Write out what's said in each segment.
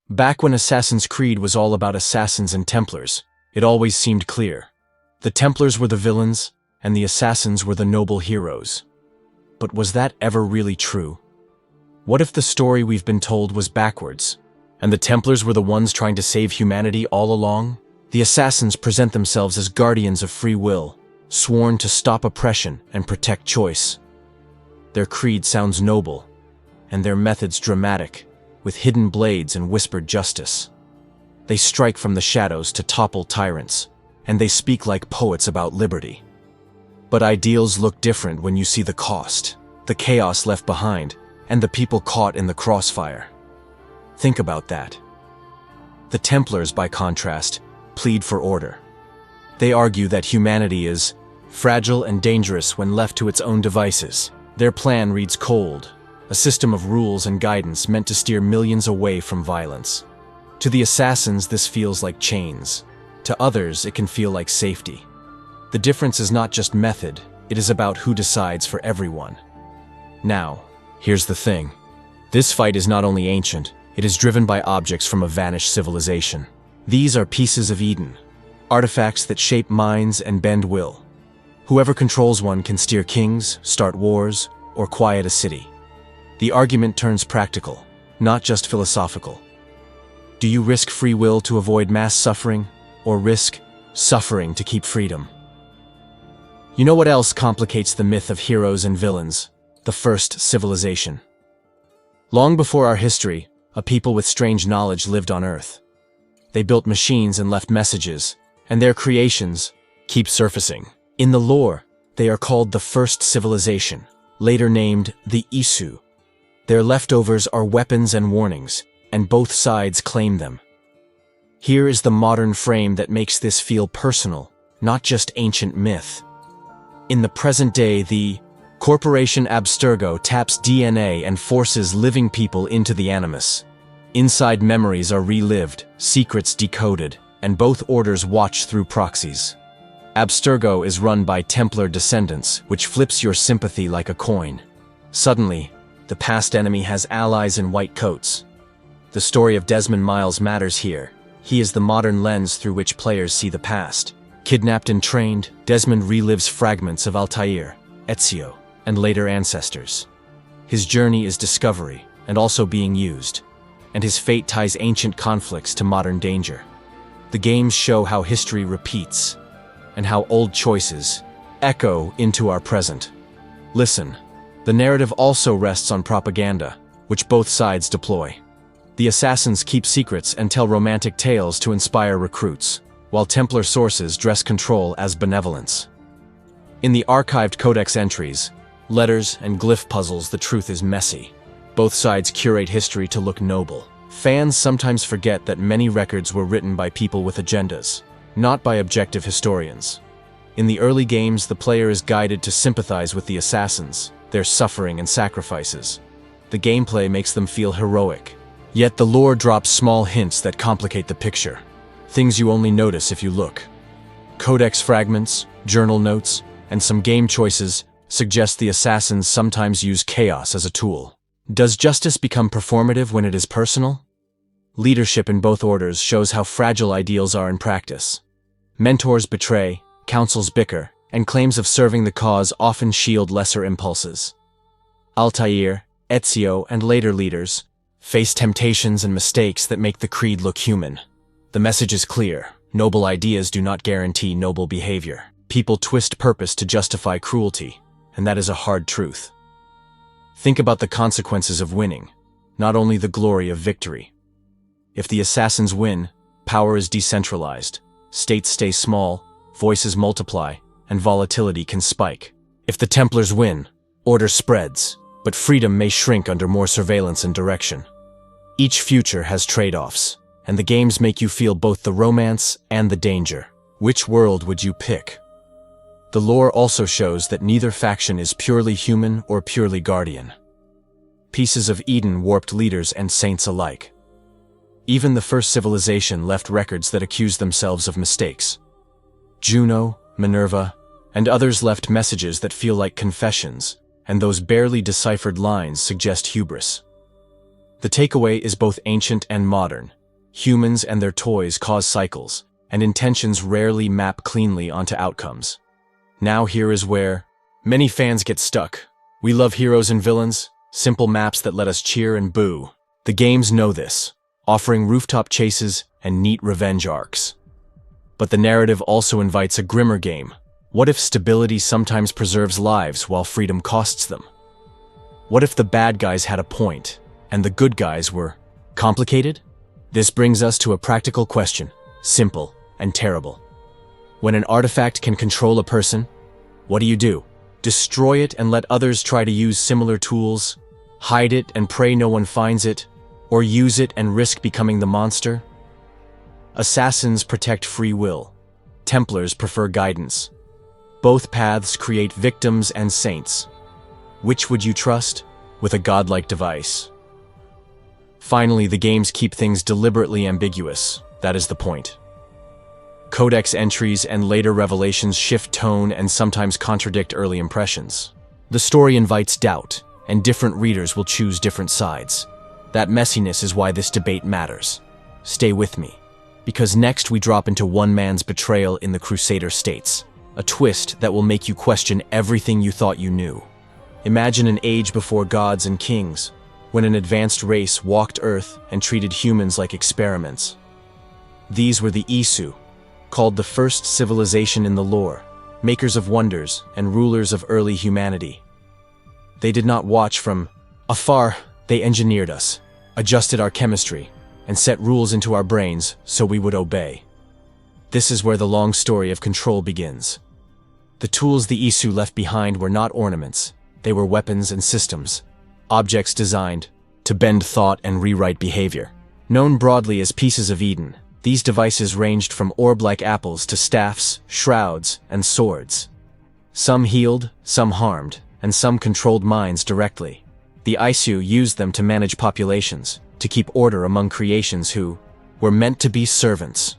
Back when Assassin's Creed was all about assassins and Templars, it always seemed clear. The Templars were the villains, and the assassins were the noble heroes. But was that ever really true? What if the story we've been told was backwards, and the Templars were the ones trying to save humanity all along? The assassins present themselves as guardians of free will, sworn to stop oppression and protect choice. Their creed sounds noble, and their methods dramatic, with hidden blades and whispered justice. They strike from the shadows to topple tyrants, and they speak like poets about liberty. But ideals look different when you see the cost, the chaos left behind, and the people caught in the crossfire. Think about that. The Templars, by contrast, plead for order. They argue that humanity is fragile and dangerous when left to its own devices. Their plan reads cold, a system of rules and guidance meant to steer millions away from violence. To the assassins, this feels like chains. To others, it can feel like safety. The difference is not just method, it is about who decides for everyone. Now, here's the thing. This fight is not only ancient, it is driven by objects from a vanished civilization. These are pieces of Eden, artifacts that shape minds and bend will. Whoever controls one can steer kings, start wars, or quiet a city. The argument turns practical, not just philosophical. Do you risk free will to avoid mass suffering, or risk suffering to keep freedom? You know what else complicates the myth of heroes and villains? The first civilization. Long before our history, a people with strange knowledge lived on Earth. They built machines and left messages, and their creations keep surfacing. In the lore, they are called the first civilization, later named the Isu. Their leftovers are weapons and warnings, and both sides claim them. Here is the modern frame that makes this feel personal, not just ancient myth. In the present day, the Corporation Abstergo taps DNA and forces living people into the Animus. Inside, memories are relived, secrets decoded, and both orders watch through proxies. Abstergo is run by Templar descendants, which flips your sympathy like a coin. Suddenly, the past enemy has allies in white coats. The story of Desmond Miles matters here. He is the modern lens through which players see the past. Kidnapped and trained, Desmond relives fragments of Altair, Ezio, and later ancestors. His journey is discovery, and also being used, and his fate ties ancient conflicts to modern danger. The games show how history repeats, and how old choices echo into our present. Listen, the narrative also rests on propaganda, which both sides deploy. The assassins keep secrets and tell romantic tales to inspire recruits, while Templar sources dress control as benevolence. In the archived codex entries, letters and glyph puzzles, the truth is messy. Both sides curate history to look noble. Fans sometimes forget that many records were written by people with agendas, not by objective historians. In the early games, the player is guided to sympathize with the assassins, their suffering and sacrifices. The gameplay makes them feel heroic. Yet the lore drops small hints that complicate the picture. Things you only notice if you look. Codex fragments, journal notes, and some game choices suggest the assassins sometimes use chaos as a tool. Does justice become performative when it is personal? Leadership in both orders shows how fragile ideals are in practice. Mentors betray, councils bicker, and claims of serving the cause often shield lesser impulses. Altair, Ezio, and later leaders face temptations and mistakes that make the creed look human. The message is clear: noble ideas do not guarantee noble behavior. People twist purpose to justify cruelty, and that is a hard truth. Think about the consequences of winning, not only the glory of victory. If the assassins win, power is decentralized, states stay small, voices multiply, and volatility can spike. If the Templars win, order spreads, but freedom may shrink under more surveillance and direction. Each future has trade-offs, and the games make you feel both the romance and the danger. Which world would you pick? The lore also shows that neither faction is purely human or purely guardian. Pieces of Eden warped leaders and saints alike. Even the first civilization left records that accused themselves of mistakes. Juno, Minerva, and others left messages that feel like confessions, and those barely deciphered lines suggest hubris. The takeaway is both ancient and modern. Humans and their toys cause cycles, and intentions rarely map cleanly onto outcomes. Now here is where many fans get stuck. We love heroes and villains, simple maps that let us cheer and boo. The games know this, offering rooftop chases and neat revenge arcs. But the narrative also invites a grimmer game. What if stability sometimes preserves lives while freedom costs them? What if the bad guys had a point, and the good guys were complicated? This brings us to a practical question, simple and terrible. When an artifact can control a person, what do? Destroy it and let others try to use similar tools? Hide it and pray no one finds it? Or use it and risk becoming the monster? Assassins protect free will. Templars prefer guidance. Both paths create victims and saints. Which would you trust with a godlike device? Finally, the games keep things deliberately ambiguous. That is the point. Codex entries and later revelations shift tone and sometimes contradict early impressions. The story invites doubt, and different readers will choose different sides. That messiness is why this debate matters. Stay with me, because next we drop into one man's betrayal in the Crusader states, a twist that will make you question everything you thought you knew. Imagine an age before gods and kings, when an advanced race walked Earth and treated humans like experiments. These were the Isu, called the first civilization in the lore, makers of wonders and rulers of early humanity. They did not watch from afar, they engineered us, adjusted our chemistry, and set rules into our brains so we would obey. This is where the long story of control begins. The tools the Isu left behind were not ornaments, they were weapons and systems, objects designed to bend thought and rewrite behavior. Known broadly as pieces of Eden, these devices ranged from orb-like apples to staffs, shrouds, and swords. Some healed, some harmed, and some controlled minds directly. The Isu used them to manage populations, to keep order among creations who were meant to be servants.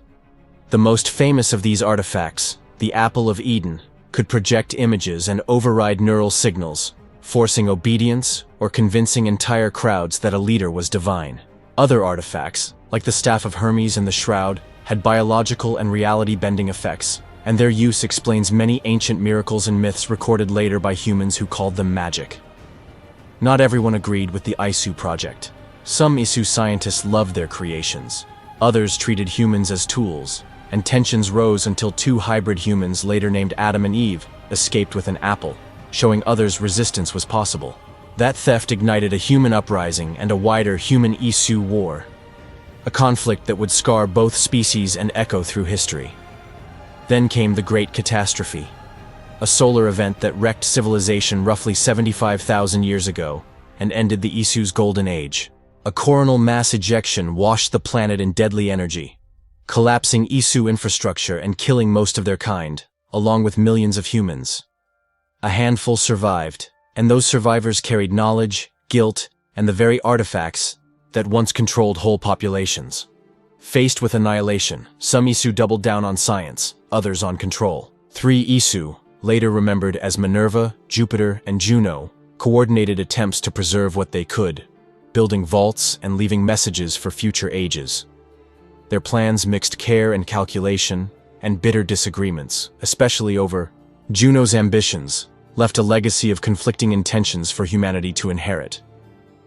The most famous of these artifacts, the Apple of Eden, could project images and override neural signals, forcing obedience or convincing entire crowds that a leader was divine. Other artifacts, like the Staff of Hermes and the Shroud, had biological and reality-bending effects, and their use explains many ancient miracles and myths recorded later by humans who called them magic. Not everyone agreed with the Isu project. Some Isu scientists loved their creations. Others treated humans as tools, and tensions rose until two hybrid humans later named Adam and Eve escaped with an apple, showing others resistance was possible. That theft ignited a human uprising and a wider human-Isu war, a conflict that would scar both species and echo through history. Then came the Great Catastrophe, a solar event that wrecked civilization roughly 75,000 years ago and ended the Isu's golden age. A coronal mass ejection washed the planet in deadly energy, collapsing Isu infrastructure and killing most of their kind, along with millions of humans. A handful survived, and those survivors carried knowledge, guilt, and the very artifacts that once controlled whole populations. Faced with annihilation, some Isu doubled down on science, others on control. 3 Isu, later remembered as Minerva, Jupiter, and Juno, coordinated attempts to preserve what they could, building vaults and leaving messages for future ages. Their plans mixed care and calculation, and bitter disagreements, especially over Juno's ambitions, left a legacy of conflicting intentions for humanity to inherit.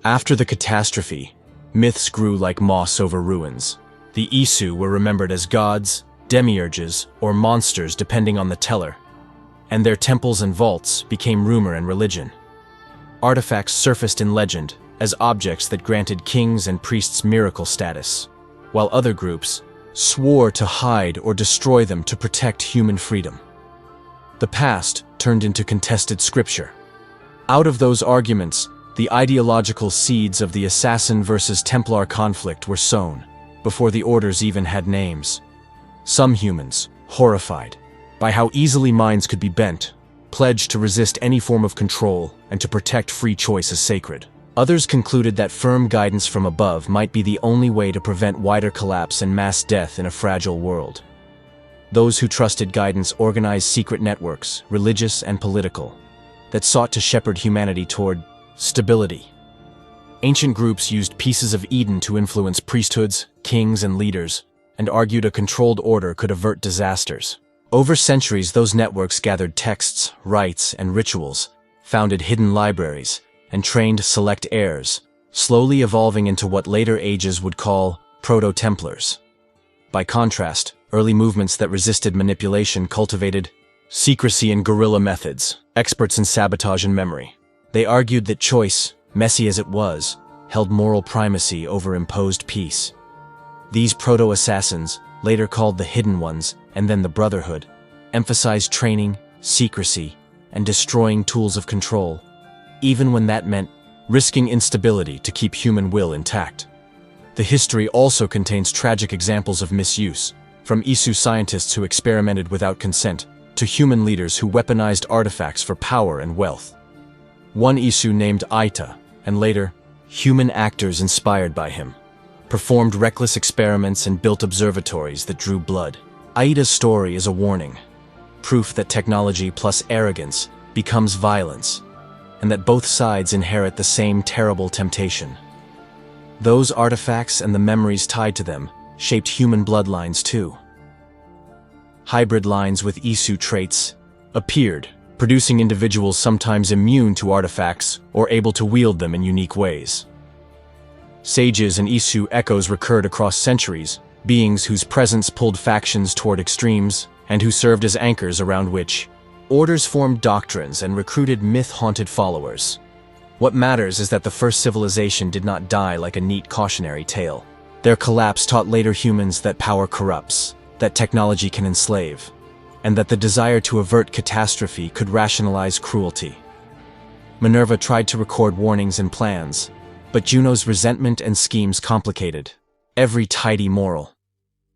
After the catastrophe, myths grew like moss over ruins. The Isu were remembered as gods, demiurges, or monsters depending on the teller, and their temples and vaults became rumor and religion. Artifacts surfaced in legend as objects that granted kings and priests miracle status, while other groups swore to hide or destroy them to protect human freedom. The past turned into contested scripture. Out of those arguments, the ideological seeds of the assassin versus Templar conflict were sown, before the orders even had names. Some humans, horrified by how easily minds could be bent, pledged to resist any form of control and to protect free choice as sacred. Others concluded that firm guidance from above might be the only way to prevent wider collapse and mass death in a fragile world. Those who trusted guidance organized secret networks, religious and political, that sought to shepherd humanity toward stability. Ancient groups used pieces of Eden to influence priesthoods, kings, and leaders, and argued a controlled order could avert disasters. Over centuries, those networks gathered texts, rites, and rituals, founded hidden libraries, and trained select heirs, slowly evolving into what later ages would call proto-Templars. By contrast, early movements that resisted manipulation cultivated secrecy and guerrilla methods, experts in sabotage and memory. They argued that choice, messy as it was, held moral primacy over imposed peace. These proto-assassins, later called the Hidden Ones and then the Brotherhood, emphasized training, secrecy, and destroying tools of control, even when that meant risking instability to keep human will intact. The history also contains tragic examples of misuse, from Isu scientists who experimented without consent to human leaders who weaponized artifacts for power and wealth. One Isu named Aita, and later, human actors inspired by him, performed reckless experiments and built observatories that drew blood. Aita's story is a warning, proof that technology plus arrogance becomes violence, and that both sides inherit the same terrible temptation. Those artifacts and the memories tied to them shaped human bloodlines too. Hybrid lines with Isu traits appeared, producing individuals sometimes immune to artifacts or able to wield them in unique ways. Sages and Isu echoes recurred across centuries, beings whose presence pulled factions toward extremes and who served as anchors around which orders formed doctrines and recruited myth-haunted followers. What matters is that the first civilization did not die like a neat cautionary tale. Their collapse taught later humans that power corrupts, that technology can enslave, and that the desire to avert catastrophe could rationalize cruelty. Minerva tried to record warnings and plans, but Juno's resentment and schemes complicated every tidy moral.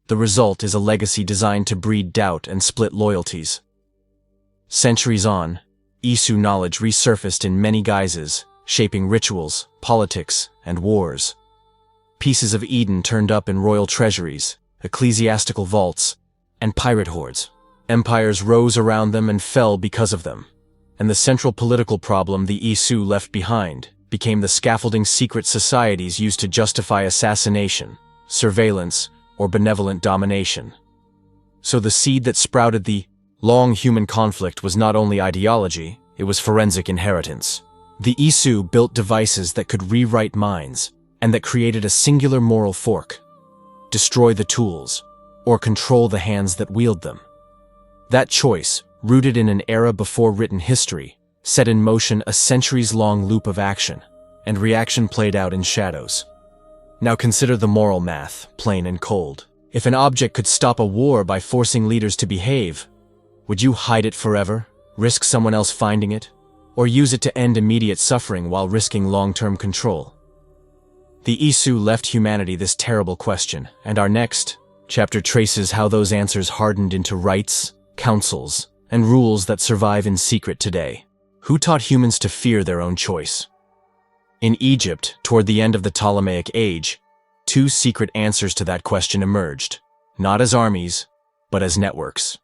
The result is a legacy designed to breed doubt and split loyalties. Centuries on, Isu knowledge resurfaced in many guises, shaping rituals, politics, and wars. Pieces of Eden turned up in royal treasuries, ecclesiastical vaults, and pirate hordes. Empires rose around them and fell because of them. And the central political problem the Isu left behind became the scaffolding secret societies used to justify assassination, surveillance, or benevolent domination. So the seed that sprouted the long human conflict was not only ideology, it was forensic inheritance. The Isu built devices that could rewrite minds, and that created a singular moral fork: destroy the tools, or control the hands that wield them. That choice, rooted in an era before written history, set in motion a centuries-long loop of action, and reaction played out in shadows. Now consider the moral math, plain and cold. If an object could stop a war by forcing leaders to behave, would you hide it forever, risk someone else finding it, or use it to end immediate suffering while risking long-term control? The Isu left humanity this terrible question, and our next chapter traces how those answers hardened into rites, councils, and rules that survive in secret today. Who taught humans to fear their own choice? In Egypt, toward the end of the Ptolemaic Age, two secret answers to that question emerged, not as armies, but as networks.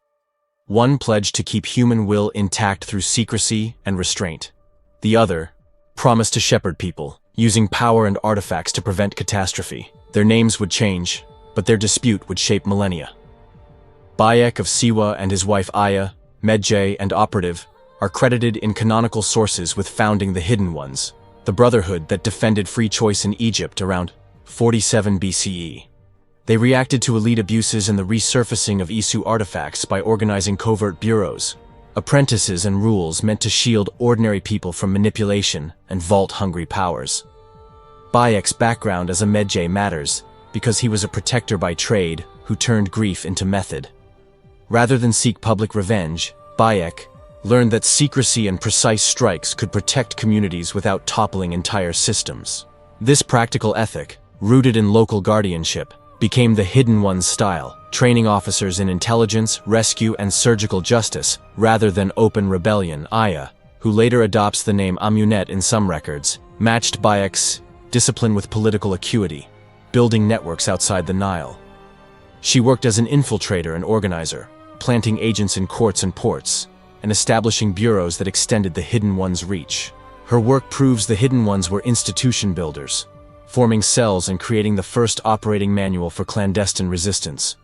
One pledged to keep human will intact through secrecy and restraint. The other promised to shepherd people, using power and artifacts to prevent catastrophe. Their names would change, but their dispute would shape millennia. Bayek of Siwa and his wife Aya, Medjay, and Operative are credited in canonical sources with founding the Hidden Ones, the Brotherhood that defended free choice in Egypt around 47 BCE. They reacted to elite abuses and the resurfacing of Isu artifacts by organizing covert bureaus, apprentices and rules meant to shield ordinary people from manipulation and vault-hungry powers. Bayek's background as a Medjay matters because he was a protector by trade who turned grief into method. Rather than seek public revenge, Bayek learned that secrecy and precise strikes could protect communities without toppling entire systems. This practical ethic, rooted in local guardianship, became the Hidden One's style, training officers in intelligence, rescue, and surgical justice rather than open rebellion. Aya, who later adopts the name Amunet in some records, matched Bayek's discipline with political acuity, building networks outside the Nile. She worked as an infiltrator and organizer, planting agents in courts and ports, and establishing bureaus that extended the Hidden One's reach. Her work proves the Hidden Ones were institution builders, forming cells and creating the first operating manual for clandestine resistance.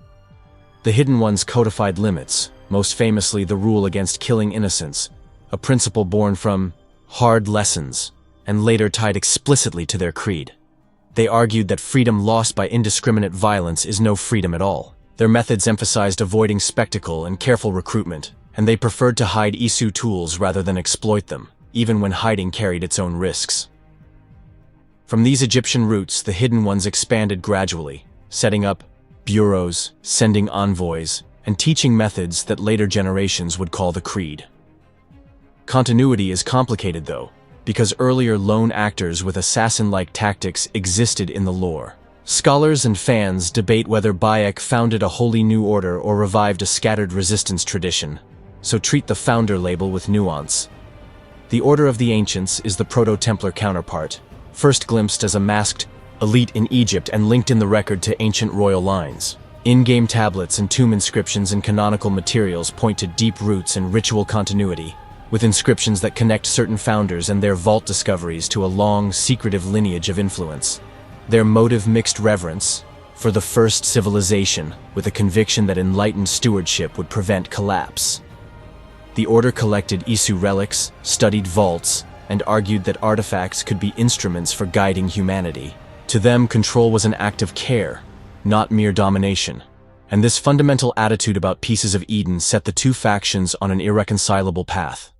The Hidden Ones codified limits, most famously the rule against killing innocents, a principle born from hard lessons, and later tied explicitly to their creed. They argued that freedom lost by indiscriminate violence is no freedom at all. Their methods emphasized avoiding spectacle and careful recruitment, and they preferred to hide Isu tools rather than exploit them, even when hiding carried its own risks. From these Egyptian roots, the Hidden Ones expanded gradually, setting up bureaus, sending envoys, and teaching methods that later generations would call the Creed. Continuity is complicated, though, because earlier lone actors with assassin-like tactics existed in the lore. Scholars and fans debate whether Bayek founded a wholly new order or revived a scattered resistance tradition, so treat the founder label with nuance. The Order of the Ancients is the Proto-Templar counterpart, first glimpsed as a masked elite in Egypt and linked in the record to ancient royal lines. In-game tablets and tomb inscriptions and canonical materials point to deep roots and ritual continuity, with inscriptions that connect certain founders and their vault discoveries to a long, secretive lineage of influence. Their motive mixed reverence for the first civilization with a conviction that enlightened stewardship would prevent collapse. The order collected Isu relics, studied vaults, and argued that artifacts could be instruments for guiding humanity. To them, control was an act of care, not mere domination. And this fundamental attitude about pieces of Eden set the two factions on an irreconcilable path.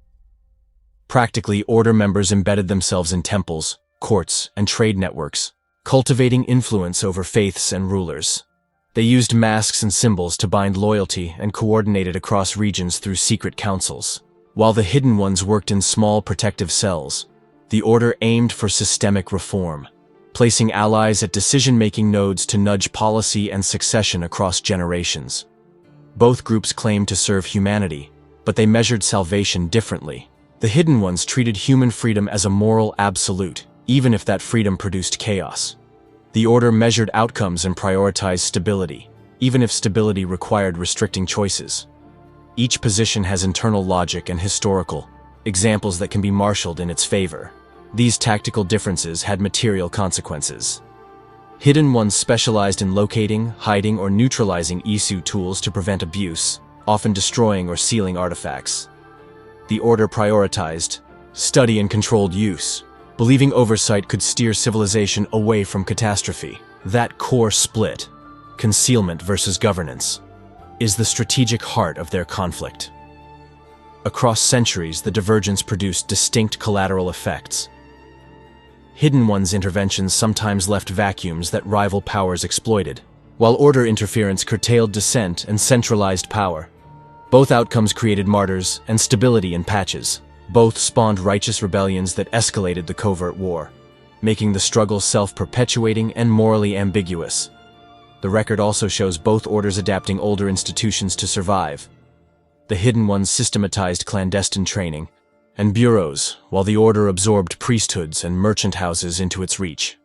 Practically, Order members embedded themselves in temples, courts, and trade networks, cultivating influence over faiths and rulers. They used masks and symbols to bind loyalty and coordinated across regions through secret councils. While the Hidden Ones worked in small protective cells, the Order aimed for systemic reform, placing allies at decision-making nodes to nudge policy and succession across generations. Both groups claimed to serve humanity, but they measured salvation differently. The Hidden Ones treated human freedom as a moral absolute, even if that freedom produced chaos. The Order measured outcomes and prioritized stability, even if stability required restricting choices. Each position has internal logic and historical examples that can be marshaled in its favor. These tactical differences had material consequences. Hidden Ones specialized in locating, hiding, or neutralizing Isu tools to prevent abuse, often destroying or sealing artifacts. The Order prioritized study and controlled use, believing oversight could steer civilization away from catastrophe. That core split, concealment versus governance, is the strategic heart of their conflict. Across centuries, the divergence produced distinct collateral effects. Hidden Ones' interventions sometimes left vacuums that rival powers exploited, while Order interference curtailed dissent and centralized power. Both outcomes created martyrs and stability in patches. Both spawned righteous rebellions that escalated the covert war, making the struggle self-perpetuating and morally ambiguous. The record also shows both orders adapting older institutions to survive. The Hidden Ones systematized clandestine training and bureaus, while the Order absorbed priesthoods and merchant houses into its reach.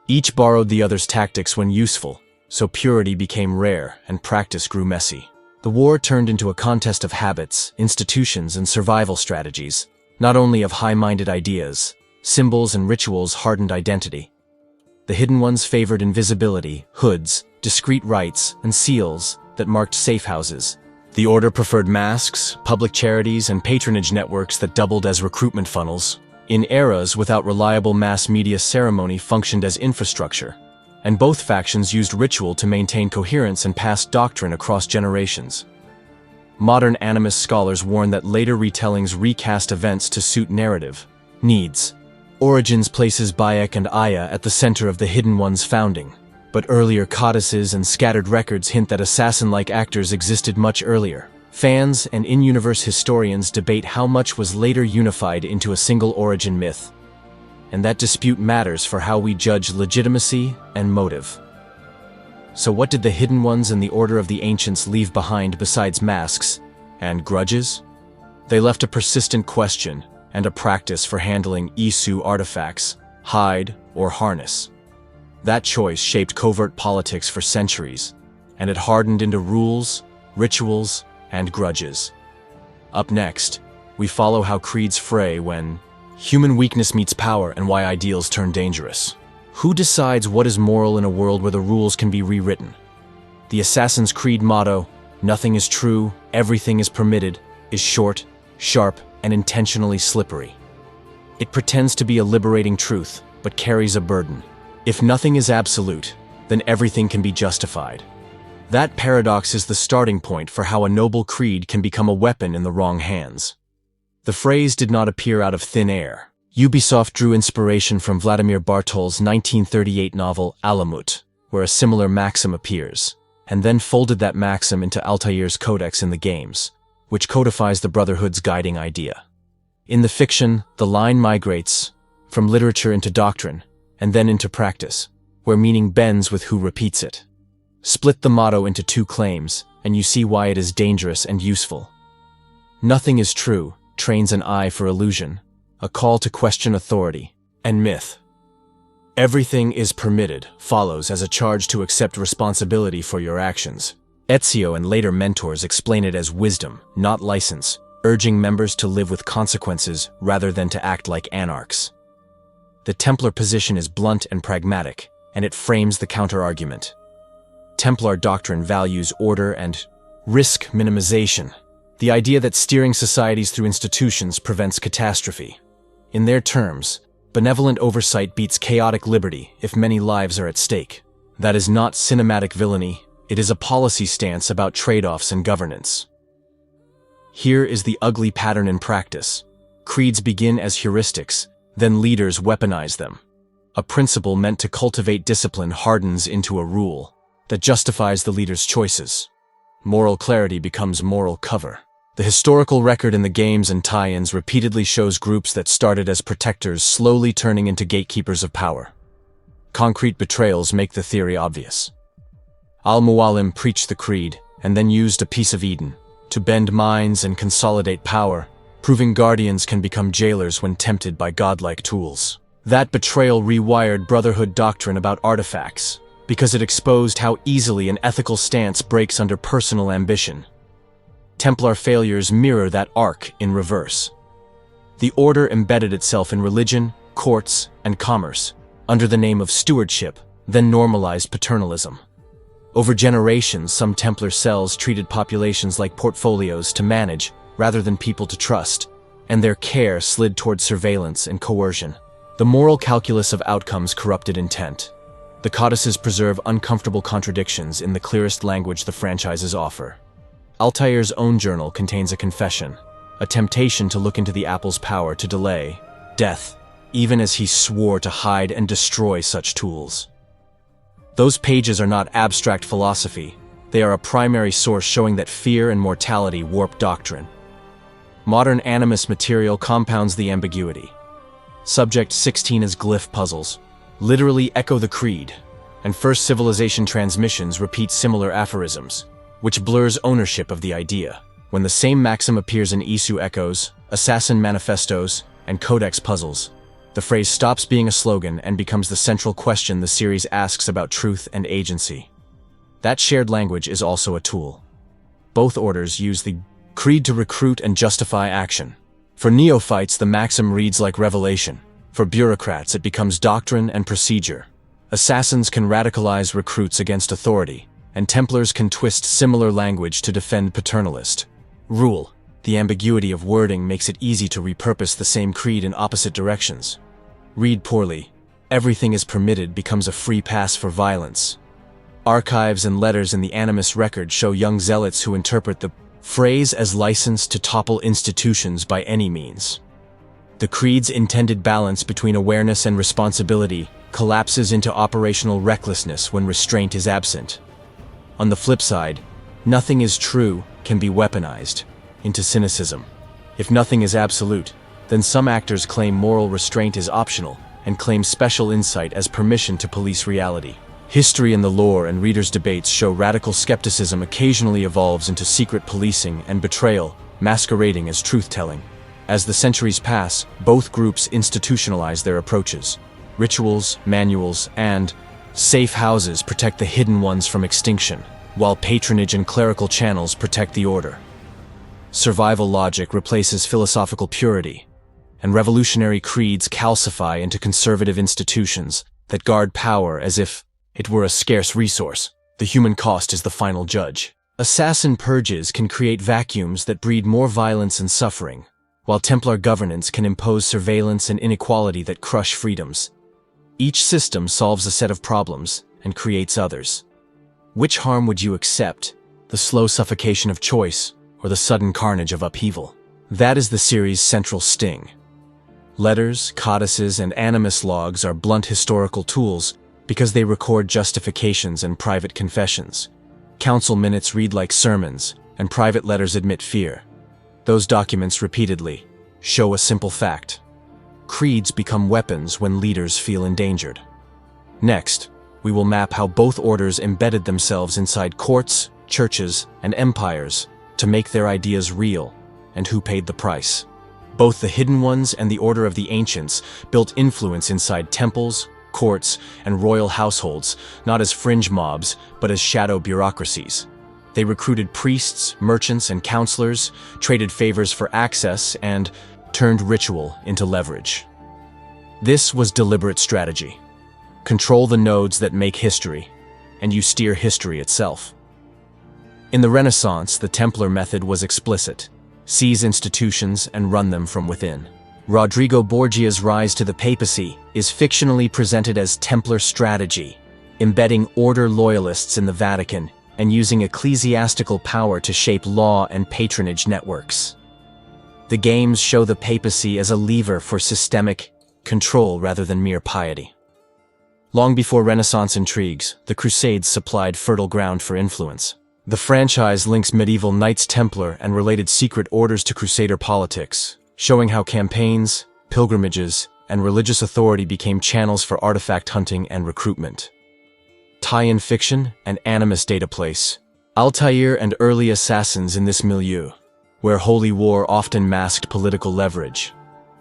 Each borrowed the other's tactics when useful, so purity became rare and practice grew messy. The war turned into a contest of habits, institutions, and survival strategies, not only of high-minded ideas. Symbols and rituals hardened identity. The Hidden Ones favored invisibility, hoods, discreet rites, and seals that marked safe houses. The Order preferred masks, public charities, and patronage networks that doubled as recruitment funnels. In eras without reliable mass media, ceremony functioned as infrastructure, and both factions used ritual to maintain coherence and pass doctrine across generations. Modern animist scholars warn that later retellings recast events to suit narrative needs. Origins places Bayek and Aya at the center of the Hidden Ones' founding, but earlier codices and scattered records hint that assassin-like actors existed much earlier. Fans and in-universe historians debate how much was later unified into a single origin myth, and that dispute matters for how we judge legitimacy and motive. So what did the Hidden Ones and the Order of the Ancients leave behind besides masks and grudges? They left a persistent question and a practice for handling Isu artifacts, hide or harness. That choice shaped covert politics for centuries, and it hardened into rules, rituals, and grudges. Up next, we follow how creeds fray when Human weakness meets power and why ideals turn dangerous. Who decides what is moral in a world where the rules can be rewritten? The Assassin's Creed motto, "Nothing is true, everything is permitted," is short, sharp, and intentionally slippery. It pretends to be a liberating truth, but carries a burden. If nothing is absolute, then everything can be justified. That paradox is the starting point for how a noble creed can become a weapon in the wrong hands. The phrase did not appear out of thin air. Ubisoft drew inspiration from Vladimir Bartol's 1938 novel Alamut, where a similar maxim appears, and then folded that maxim into Altair's Codex in the games, which codifies the Brotherhood's guiding idea. In the fiction, the line migrates from literature into doctrine, and then into practice, where meaning bends with who repeats it. Split the motto into two claims, and you see why it is dangerous and useful. Nothing is true trains an eye for illusion, a call to question authority, and myth. Everything is permitted follows as a charge to accept responsibility for your actions. Ezio and later mentors explain it as wisdom, not license, urging members to live with consequences rather than to act like anarchs. The Templar position is blunt and pragmatic, and it frames the counter-argument. Templar doctrine values order and risk minimization, the idea that steering societies through institutions prevents catastrophe. In their terms, benevolent oversight beats chaotic liberty if many lives are at stake. That is not cinematic villainy, it is a policy stance about trade-offs and governance. Here is the ugly pattern in practice. Creeds begin as heuristics, then leaders weaponize them. A principle meant to cultivate discipline hardens into a rule that justifies the leader's choices. Moral clarity becomes moral cover. The historical record in the games and tie-ins repeatedly shows groups that started as protectors slowly turning into gatekeepers of power. Concrete betrayals make the theory obvious. Al-Mualim preached the creed and then used a piece of Eden to bend minds and consolidate power, proving guardians can become jailers when tempted by godlike tools. That betrayal rewired Brotherhood doctrine about artifacts, because it exposed how easily an ethical stance breaks under personal ambition. Templar failures mirror that arc in reverse. The order embedded itself in religion, courts, and commerce, under the name of stewardship, then normalized paternalism. Over generations, some Templar cells treated populations like portfolios to manage rather than people to trust, and their care slid toward surveillance and coercion. The moral calculus of outcomes corrupted intent. The codices preserve uncomfortable contradictions in the clearest language the franchises offer. Altair's own journal contains a confession, a temptation to look into the apple's power to delay death, even as he swore to hide and destroy such tools. Those pages are not abstract philosophy, they are a primary source showing that fear and mortality warp doctrine. Modern animus material compounds the ambiguity. Subject 16 as glyph puzzles literally echo the creed, and First Civilization transmissions repeat similar aphorisms, which blurs ownership of the idea. When the same maxim appears in Isu echoes, assassin manifestos, and codex puzzles, the phrase stops being a slogan and becomes the central question the series asks about truth and agency. That shared language is also a tool. Both orders use the creed to recruit and justify action. For neophytes, the maxim reads like revelation. For bureaucrats, it becomes doctrine and procedure. Assassins can radicalize recruits against authority, and Templars can twist similar language to defend paternalist rule. The ambiguity of wording makes it easy to repurpose the same creed in opposite directions. Read poorly, everything is permitted becomes a free pass for violence. Archives and letters in the Animus record show young zealots who interpret the phrase as license to topple institutions by any means. The creed's intended balance between awareness and responsibility collapses into operational recklessness when restraint is absent. On the flip side, nothing is true can be weaponized into cynicism. If nothing is absolute, then some actors claim moral restraint is optional and claim special insight as permission to police reality. History and the lore and readers' debates show radical skepticism occasionally evolves into secret policing and betrayal, masquerading as truth-telling. As the centuries pass, both groups institutionalize their approaches. Rituals, manuals, and safe houses protect the hidden ones from extinction, while patronage and clerical channels protect the order. Survival logic replaces philosophical purity. and revolutionary creeds calcify into conservative institutions that guard power as if it were a scarce resource. The human cost is the final judge. Assassin purges can create vacuums that breed more violence and suffering, while Templar governance can impose surveillance and inequality that crush freedoms. Each system solves a set of problems and creates others. Which harm would you accept? The slow suffocation of choice or the sudden carnage of upheaval? That is the series' central sting. Letters, codices, and animus logs are blunt historical tools because they record justifications and private confessions. Council minutes read like sermons, and private letters admit fear. Those documents repeatedly show a simple fact. Creeds become weapons when leaders feel endangered. Next, we will map how both orders embedded themselves inside courts, churches, and empires to make their ideas real, and who paid the price. Both the Hidden Ones and the Order of the Ancients built influence inside temples, courts, and royal households, not as fringe mobs, but as shadow bureaucracies. They recruited priests, merchants, and counselors, traded favors for access, and turned ritual into leverage. This was deliberate strategy. Control the nodes that make history, and you steer history itself. In the Renaissance, the Templar method was explicit. Seize institutions and run them from within. Rodrigo Borgia's rise to the papacy is fictionally presented as Templar strategy, embedding order loyalists in the Vatican and using ecclesiastical power to shape law and patronage networks. The games show the papacy as a lever for systemic control rather than mere piety. Long before Renaissance intrigues, the Crusades supplied fertile ground for influence. The franchise links medieval Knights Templar and related secret orders to Crusader politics, showing how campaigns, pilgrimages, and religious authority became channels for artifact hunting and recruitment. Tie-in fiction and animus data place. Altair and early assassins in this milieu, where holy war often masked political leverage.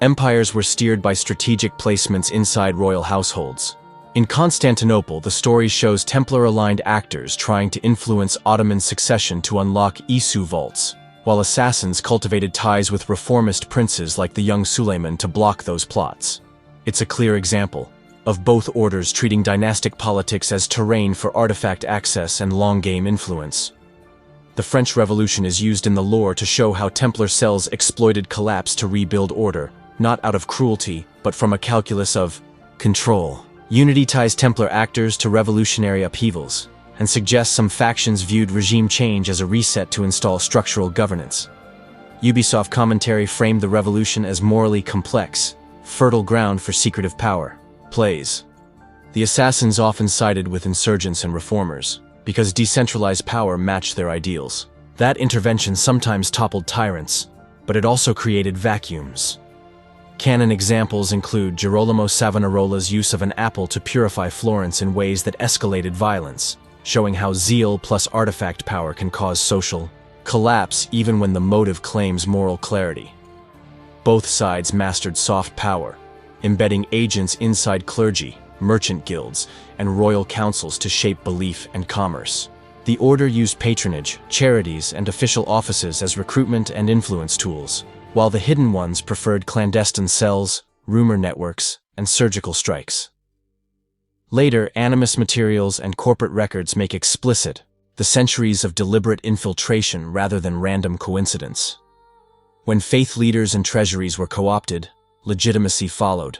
Empires were steered by strategic placements inside royal households. In Constantinople, the story shows Templar-aligned actors trying to influence Ottoman succession to unlock Isu vaults, while assassins cultivated ties with reformist princes like the young Suleiman to block those plots. It's a clear example of both orders treating dynastic politics as terrain for artifact access and long-game influence. The French Revolution is used in the lore to show how Templar cells exploited collapse to rebuild order, not out of cruelty, but from a calculus of control. Unity ties Templar actors to revolutionary upheavals, and suggests some factions viewed regime change as a reset to install structural governance. Ubisoft commentary framed the revolution as morally complex, fertile ground for secretive power. Plays. The assassins often sided with insurgents and reformers, because decentralized power matched their ideals. That intervention sometimes toppled tyrants, but it also created vacuums. Canon examples include Girolamo Savonarola's use of an apple to purify Florence in ways that escalated violence, showing how zeal plus artifact power can cause social collapse even when the motive claims moral clarity. Both sides mastered soft power, embedding agents inside clergy, merchant guilds, and royal councils to shape belief and commerce. The order used patronage, charities, and official offices as recruitment and influence tools, while the Hidden Ones preferred clandestine cells, rumor networks, and surgical strikes. Later, animus materials and corporate records make explicit the centuries of deliberate infiltration rather than random coincidence. When faith leaders and treasuries were co-opted, legitimacy followed.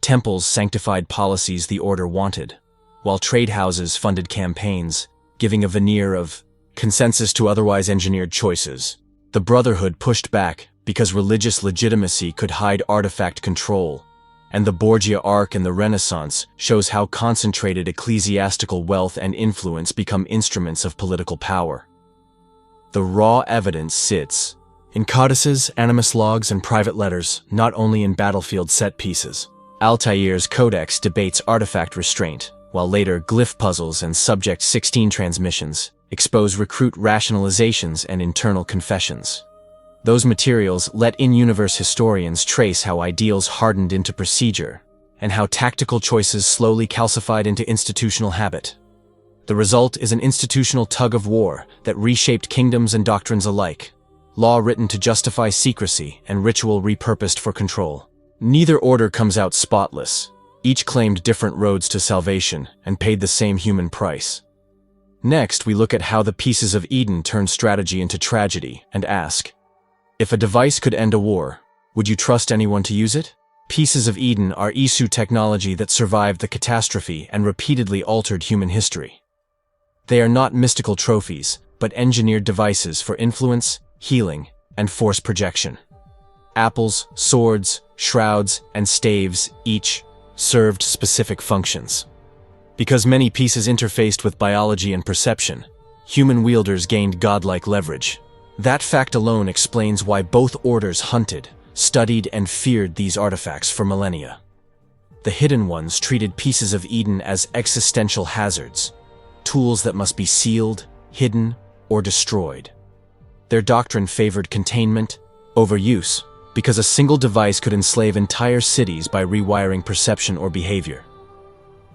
Temples sanctified policies the order wanted, while trade houses funded campaigns, giving a veneer of consensus to otherwise engineered choices. The Brotherhood pushed back because religious legitimacy could hide artifact control, and the Borgia arc in the Renaissance shows how concentrated ecclesiastical wealth and influence become instruments of political power. The raw evidence sits in codices, animus logs, and private letters, not only in battlefield set pieces. Altair's Codex debates artifact restraint, while later glyph puzzles and Subject 16 transmissions expose recruit rationalizations and internal confessions. Those materials let in-universe historians trace how ideals hardened into procedure, and how tactical choices slowly calcified into institutional habit. The result is an institutional tug-of-war that reshaped kingdoms and doctrines alike, law written to justify secrecy and ritual repurposed for control. Neither order comes out spotless. Each claimed different roads to salvation and paid the same human price. Next, we look at how the Pieces of Eden turned strategy into tragedy and ask, if a device could end a war, would you trust anyone to use it? Pieces of Eden are Isu technology that survived the catastrophe and repeatedly altered human history. They are not mystical trophies, but engineered devices for influence, healing, and force projection. Apples, swords, shrouds, and staves each served specific functions. Because many pieces interfaced with biology and perception, human wielders gained godlike leverage. That fact alone explains why both orders hunted, studied, and feared these artifacts for millennia. The Hidden Ones treated Pieces of Eden as existential hazards, tools that must be sealed, hidden, or destroyed. Their doctrine favored containment over use, because a single device could enslave entire cities by rewiring perception or behavior.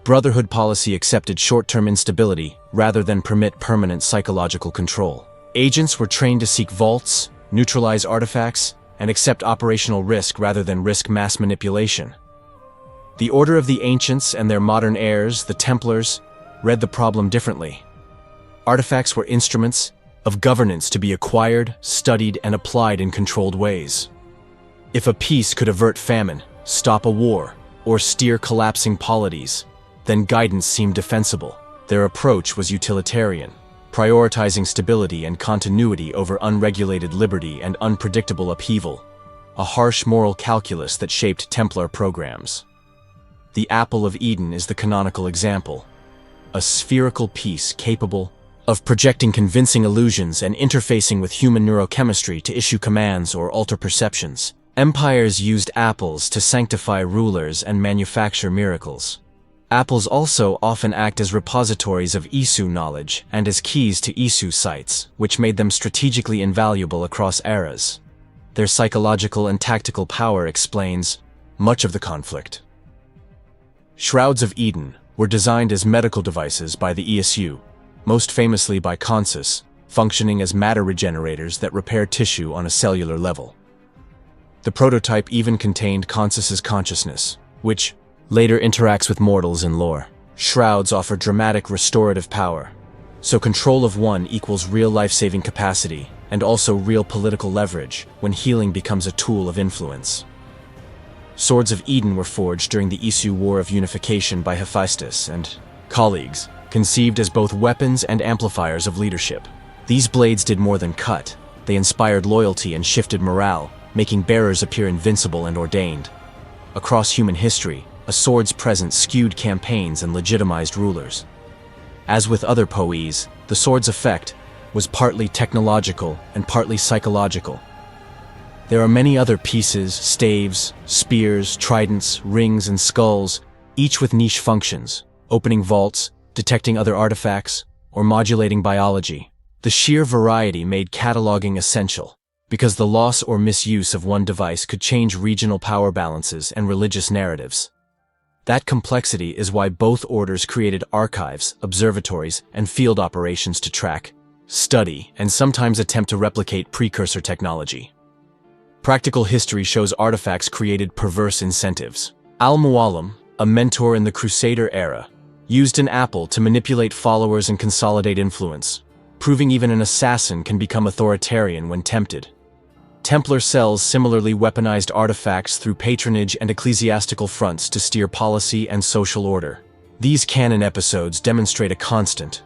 Brotherhood policy accepted short-term instability rather than permit permanent psychological control. Agents were trained to seek vaults, neutralize artifacts, and accept operational risk rather than risk mass manipulation. The Order of the Ancients and their modern heirs, the Templars, read the problem differently. Artifacts were instruments of governance to be acquired, studied, and applied in controlled ways. If a piece could avert famine, stop a war, or steer collapsing polities, then guidance seemed defensible. Their approach was utilitarian, prioritizing stability and continuity over unregulated liberty and unpredictable upheaval, a harsh moral calculus that shaped Templar programs. The Apple of Eden is the canonical example, a spherical piece capable of projecting convincing illusions and interfacing with human neurochemistry to issue commands or alter perceptions. Empires used apples to sanctify rulers and manufacture miracles. Apples also often act as repositories of Isu knowledge and as keys to Isu sites, which made them strategically invaluable across eras. Their psychological and tactical power explains much of the conflict. Shrouds of Eden were designed as medical devices by the ESU, most famously by Consus, functioning as matter regenerators that repair tissue on a cellular level. The prototype even contained Consus's consciousness, which later interacts with mortals in lore. Shrouds offer dramatic restorative power, so control of one equals real life-saving capacity and also real political leverage when healing becomes a tool of influence. Swords of Eden were forged during the Isu War of Unification by Hephaestus and colleagues, conceived as both weapons and amplifiers of leadership. These blades did more than cut. They inspired loyalty and shifted morale, making bearers appear invincible and ordained. Across human history, a sword's presence skewed campaigns and legitimized rulers. As with other poes, the sword's effect was partly technological and partly psychological. There are many other pieces, staves, spears, tridents, rings, and skulls, each with niche functions, opening vaults, detecting other artifacts, or modulating biology. The sheer variety made cataloging essential, because the loss or misuse of one device could change regional power balances and religious narratives. That complexity is why both orders created archives, observatories, and field operations to track, study, and sometimes attempt to replicate precursor technology. Practical history shows artifacts created perverse incentives. Al-Mualim, a mentor in the Crusader era, used an apple to manipulate followers and consolidate influence, proving even an assassin can become authoritarian when tempted. Templar cells similarly weaponized artifacts through patronage and ecclesiastical fronts to steer policy and social order. These canon episodes demonstrate a constant.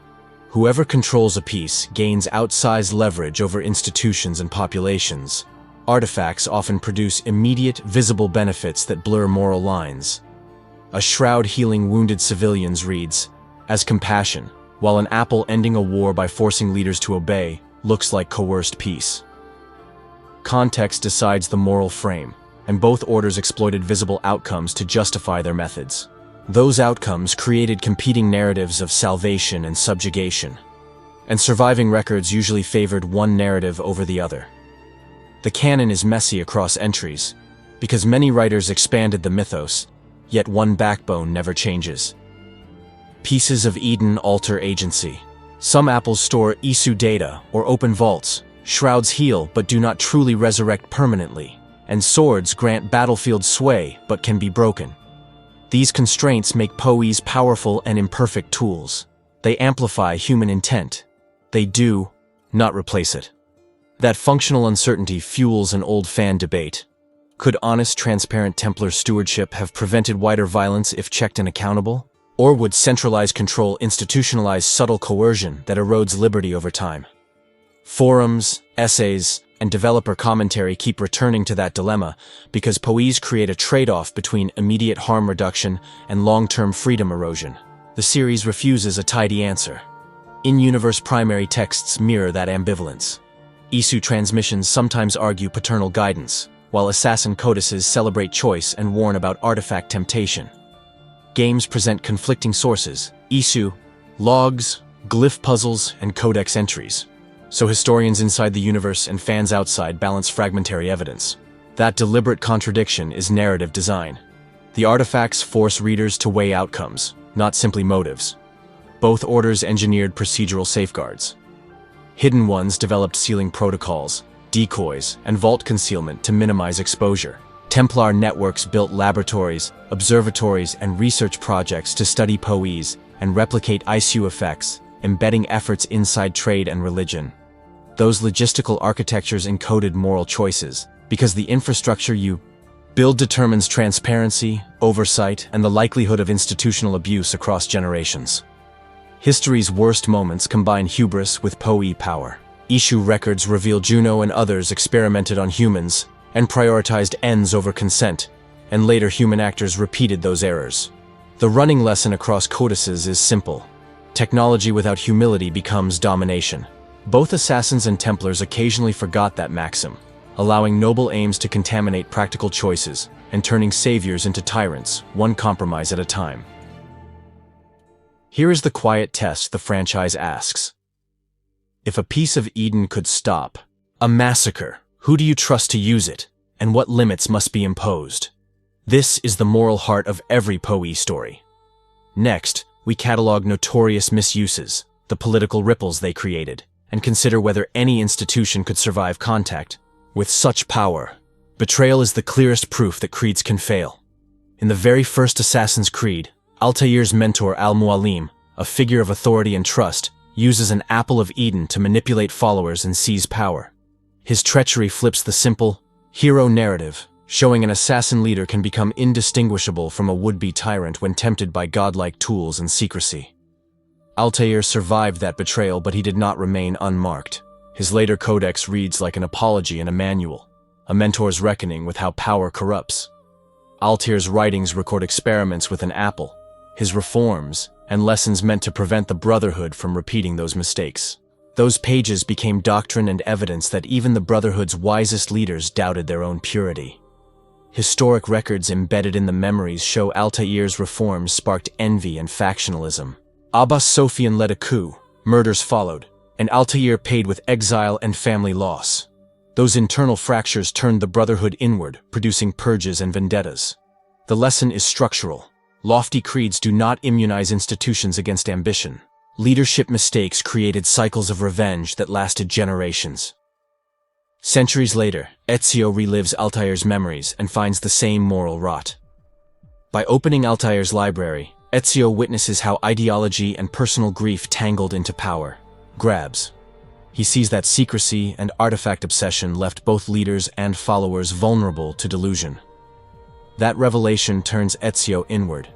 Whoever controls a piece gains outsized leverage over institutions and populations. Artifacts often produce immediate, visible benefits that blur moral lines. A shroud healing wounded civilians reads as compassion, while an apple ending a war by forcing leaders to obey looks like coerced peace. Context decides the moral frame, and both orders exploited visible outcomes to justify their methods. Those outcomes created competing narratives of salvation and subjugation, and surviving records usually favored one narrative over the other. The canon is messy across entries, because many writers expanded the mythos, yet one backbone never changes. Pieces of Eden alter agency. Some apples store Isu data or open vaults, Shrouds heal but do not truly resurrect permanently, and swords grant battlefield sway but can be broken. These constraints make Poes powerful and imperfect tools. They amplify human intent. They do not replace it. That functional uncertainty fuels an old fan debate. Could honest, transparent Templar stewardship have prevented wider violence if checked and accountable? Or would centralized control institutionalize subtle coercion that erodes liberty over time? Forums, essays, and developer commentary keep returning to that dilemma because Poes create a trade-off between immediate harm reduction and long-term freedom erosion. The series refuses a tidy answer. In-universe primary texts mirror that ambivalence. Isu transmissions sometimes argue paternal guidance, while assassin codices celebrate choice and warn about artifact temptation. Games present conflicting sources: Isu, logs, glyph puzzles, and codex entries. So historians inside the universe and fans outside balance fragmentary evidence. That deliberate contradiction is narrative design. The artifacts force readers to weigh outcomes, not simply motives. Both orders engineered procedural safeguards. Hidden Ones developed sealing protocols, decoys, and vault concealment to minimize exposure. Templar networks built laboratories, observatories, and research projects to study Poes and replicate Isu effects, embedding efforts inside trade and religion. Those logistical architectures encoded moral choices, because the infrastructure you build determines transparency, oversight, and the likelihood of institutional abuse across generations. History's worst moments combine hubris with Poe power. Ishu records reveal Juno and others experimented on humans and prioritized ends over consent, and later human actors repeated those errors. The running lesson across codices is simple. Technology without humility becomes domination. Both Assassins and Templars occasionally forgot that maxim, allowing noble aims to contaminate practical choices and turning saviors into tyrants, one compromise at a time. Here is the quiet test the franchise asks. If a piece of Eden could stop a massacre, who do you trust to use it, and what limits must be imposed? This is the moral heart of every Poe story. Next, we catalog notorious misuses, the political ripples they created, and consider whether any institution could survive contact with such power. Betrayal is the clearest proof that creeds can fail. In the very first Assassin's Creed, Altair's mentor Al-Mualim, a figure of authority and trust, uses an apple of Eden to manipulate followers and seize power. His treachery flips the simple hero narrative, showing an assassin leader can become indistinguishable from a would-be tyrant when tempted by godlike tools and secrecy. Altair survived that betrayal, but he did not remain unmarked. His later codex reads like an apology and a manual, a mentor's reckoning with how power corrupts. Altair's writings record experiments with an apple, his reforms, and lessons meant to prevent the Brotherhood from repeating those mistakes. Those pages became doctrine and evidence that even the Brotherhood's wisest leaders doubted their own purity. Historic records embedded in the memories show Altair's reforms sparked envy and factionalism. Abbas Sophian led a coup, murders followed, and Altair paid with exile and family loss. Those internal fractures turned the Brotherhood inward, producing purges and vendettas. The lesson is structural. Lofty creeds do not immunize institutions against ambition. Leadership mistakes created cycles of revenge that lasted generations. Centuries later, Ezio relives Altair's memories and finds the same moral rot. By opening Altair's library, Ezio witnesses how ideology and personal grief tangled into power grabs. He sees that secrecy and artifact obsession left both leaders and followers vulnerable to delusion. That revelation turns Ezio inward,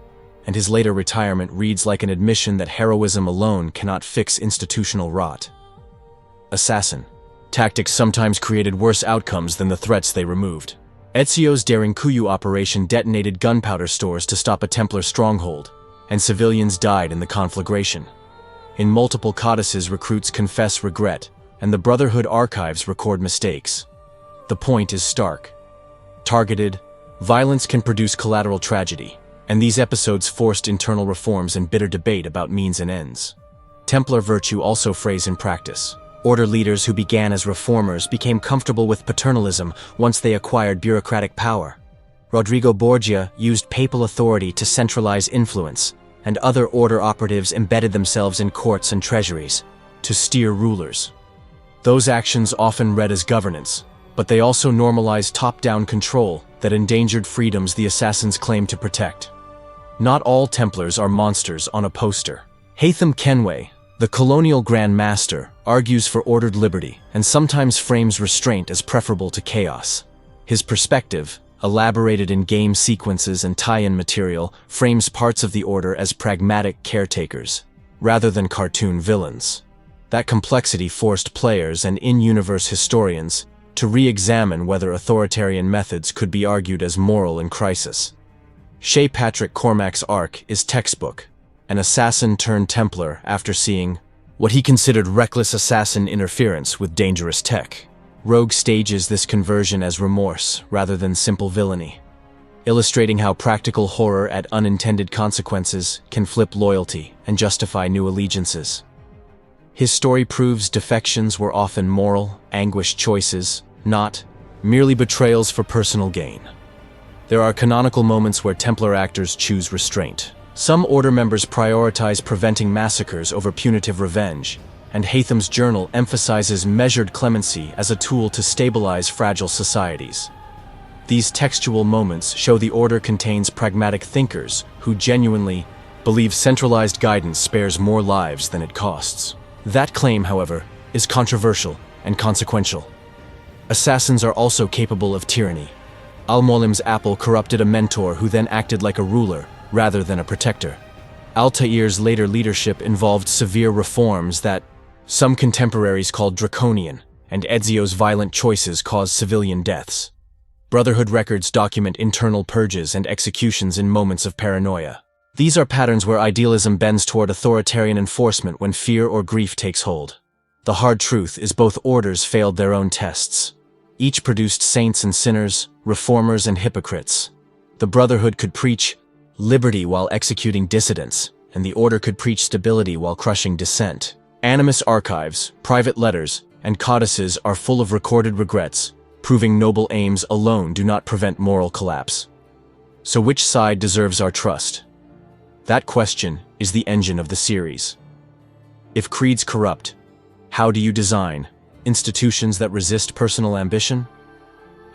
and his later retirement reads like an admission that heroism alone cannot fix institutional rot. Assassin. Tactics sometimes created worse outcomes than the threats they removed. Ezio's daring coup operation detonated gunpowder stores to stop a Templar stronghold, and civilians died in the conflagration. In multiple codices, recruits confess regret, and the Brotherhood archives record mistakes. The point is stark. Targeted, violence can produce collateral tragedy, and these episodes forced internal reforms and bitter debate about means and ends. Templar virtue also frays in practice. Order leaders who began as reformers became comfortable with paternalism once they acquired bureaucratic power. Rodrigo Borgia used papal authority to centralize influence, and other order operatives embedded themselves in courts and treasuries to steer rulers. Those actions often read as governance, but they also normalized top-down control that endangered freedoms the assassins claimed to protect. Not all Templars are monsters on a poster. Haytham Kenway, the colonial Grand Master, argues for ordered liberty and sometimes frames restraint as preferable to chaos. His perspective, elaborated in game sequences and tie-in material, frames parts of the Order as pragmatic caretakers, rather than cartoon villains. That complexity forced players and in-universe historians to re-examine whether authoritarian methods could be argued as moral in crisis. Shay Patrick Cormac's arc is textbook, an assassin turned Templar after seeing what he considered reckless assassin interference with dangerous tech. Rogue stages this conversion as remorse rather than simple villainy, illustrating how practical horror at unintended consequences can flip loyalty and justify new allegiances. His story proves defections were often moral, anguished choices, not merely betrayals for personal gain. There are canonical moments where Templar actors choose restraint. Some Order members prioritize preventing massacres over punitive revenge, and Haytham's journal emphasizes measured clemency as a tool to stabilize fragile societies. These textual moments show the Order contains pragmatic thinkers who genuinely believe centralized guidance spares more lives than it costs. That claim, however, is controversial and consequential. Assassins are also capable of tyranny. Al-Mualim's apple corrupted a mentor who then acted like a ruler rather than a protector. Altair's later leadership involved severe reforms that some contemporaries called draconian, and Ezio's violent choices caused civilian deaths. Brotherhood records document internal purges and executions in moments of paranoia. These are patterns where idealism bends toward authoritarian enforcement when fear or grief takes hold. The hard truth is both orders failed their own tests. Each produced saints and sinners, reformers and hypocrites. The Brotherhood could preach liberty while executing dissidents, and the Order could preach stability while crushing dissent. Animus archives, private letters, and codices are full of recorded regrets, proving noble aims alone do not prevent moral collapse. So which side deserves our trust? That question is the engine of the series. If creeds corrupt, how do you design institutions that resist personal ambition?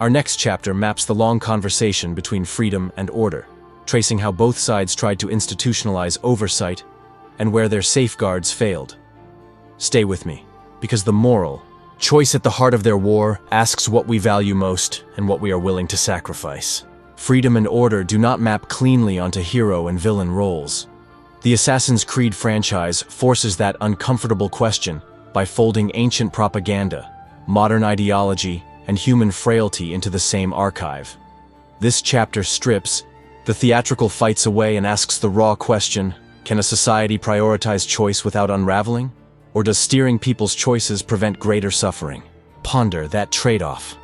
Our next chapter maps the long conversation between freedom and order, tracing how both sides tried to institutionalize oversight and where their safeguards failed. Stay with me, because the moral choice at the heart of their war asks what we value most and what we are willing to sacrifice. Freedom and order do not map cleanly onto hero and villain roles. The Assassin's Creed franchise forces that uncomfortable question by folding ancient propaganda, modern ideology, and human frailty into the same archive. This chapter strips the theatrical fights away and asks the raw question, can a society prioritize choice without unraveling? Or does steering people's choices prevent greater suffering? Ponder that trade-off.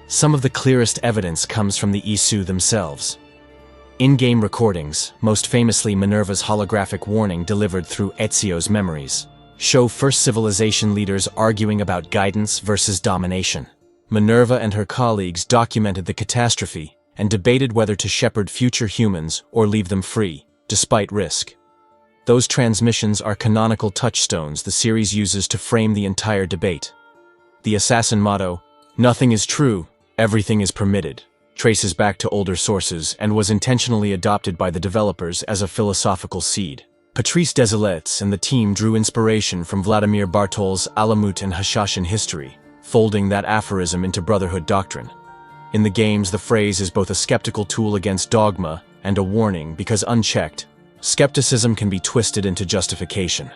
Some of the clearest evidence comes from the Isu themselves. In-game recordings, most famously Minerva's holographic warning delivered through Ezio's memories, show first civilization leaders arguing about guidance versus domination. Minerva and her colleagues documented the catastrophe and debated whether to shepherd future humans or leave them free, despite risk. Those transmissions are canonical touchstones the series uses to frame the entire debate. The assassin motto, "Nothing is true, everything is permitted," traces back to older sources and was intentionally adopted by the developers as a philosophical seed. Patrice Desilets and the team drew inspiration from Vladimir Bartol's Alamut and Hashashin history, folding that aphorism into Brotherhood doctrine. In the games, the phrase is both a skeptical tool against dogma and a warning because unchecked, skepticism can be twisted into justification.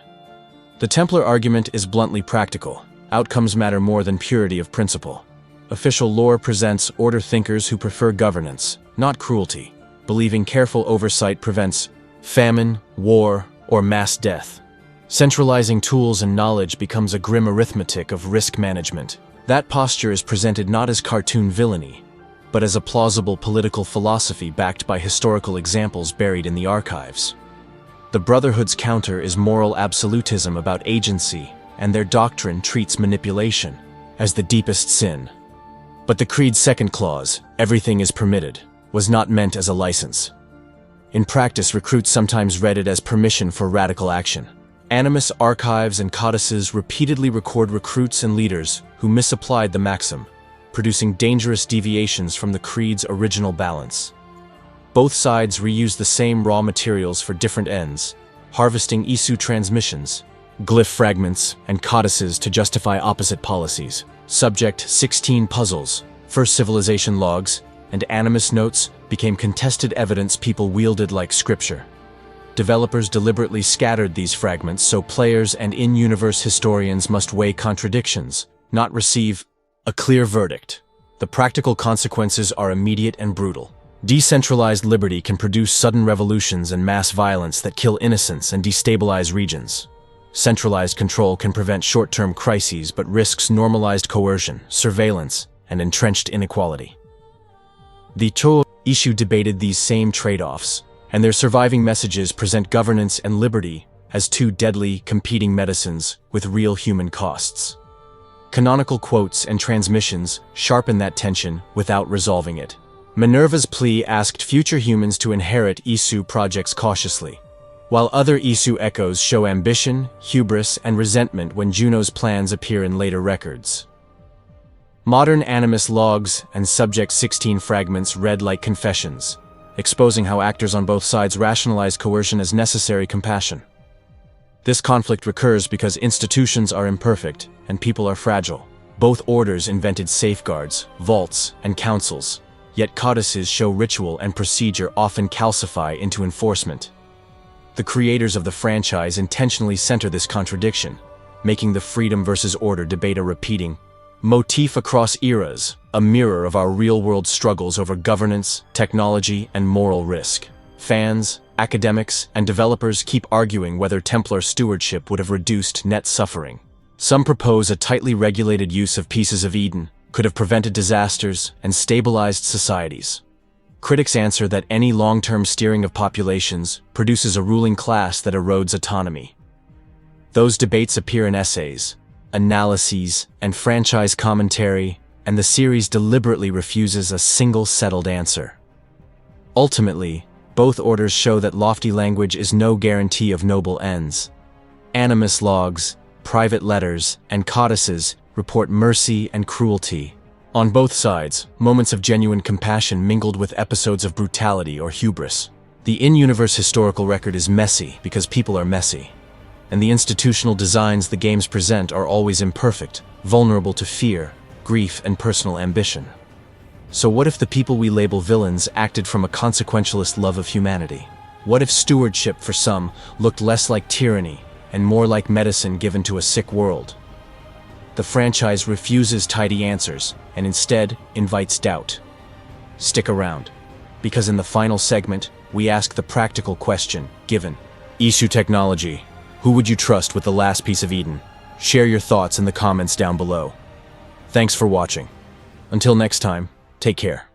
The Templar argument is bluntly practical. Outcomes matter more than purity of principle. Official lore presents order thinkers who prefer governance, not cruelty, believing careful oversight prevents famine, war, or mass death. Centralizing tools and knowledge becomes a grim arithmetic of risk management. That posture is presented not as cartoon villainy, but as a plausible political philosophy backed by historical examples buried in the archives. The Brotherhood's counter is moral absolutism about agency, and their doctrine treats manipulation as the deepest sin. But the Creed's second clause, "everything is permitted," was not meant as a license. In practice, recruits sometimes read it as permission for radical action. Animus archives and codices repeatedly record recruits and leaders who misapplied the maxim, producing dangerous deviations from the creed's original balance. Both sides reuse the same raw materials for different ends, harvesting Isu transmissions, glyph fragments, and codices to justify opposite policies. Subject 16 puzzles, first civilization logs, and animus notes became contested evidence people wielded like scripture. Developers deliberately scattered these fragments so players and in-universe historians must weigh contradictions, not receive a clear verdict. The practical consequences are immediate and brutal. Decentralized liberty can produce sudden revolutions and mass violence that kill innocents and destabilize regions. Centralized control can prevent short-term crises but risks normalized coercion, surveillance, and entrenched inequality. The Cho issue debated these same trade-offs, and their surviving messages present governance and liberty as two deadly, competing medicines with real human costs. Canonical quotes and transmissions sharpen that tension without resolving it. Minerva's plea asked future humans to inherit Isu projects cautiously, while other Isu echoes show ambition, hubris, and resentment when Juno's plans appear in later records. Modern Animus logs and Subject 16 fragments read like confessions, exposing how actors on both sides rationalize coercion as necessary compassion. This conflict recurs because institutions are imperfect and people are fragile. Both orders invented safeguards, vaults, and councils, yet codices show ritual and procedure often calcify into enforcement. The creators of the franchise intentionally center this contradiction, making the freedom versus order debate a repeating motif across eras, a mirror of our real-world struggles over governance, technology, and moral risk. Fans, academics, and developers keep arguing whether Templar stewardship would have reduced net suffering. Some propose a tightly regulated use of pieces of Eden could have prevented disasters and stabilized societies. Critics answer that any long-term steering of populations produces a ruling class that erodes autonomy. Those debates appear in essays, analyses, and franchise commentary, and the series deliberately refuses a single settled answer. Ultimately, both orders show that lofty language is no guarantee of noble ends. Animus logs, private letters, and codices report mercy and cruelty. On both sides, moments of genuine compassion mingled with episodes of brutality or hubris. The in-universe historical record is messy because people are messy, and the institutional designs the games present are always imperfect, vulnerable to fear, grief, and personal ambition. So what if the people we label villains acted from a consequentialist love of humanity? What if stewardship for some looked less like tyranny and more like medicine given to a sick world? The franchise refuses tidy answers and instead invites doubt. Stick around, because in the final segment, we ask the practical question, given Isu technology, who would you trust with the last piece of Eden? Share your thoughts in the comments down below. Thanks for watching. Until next time, take care.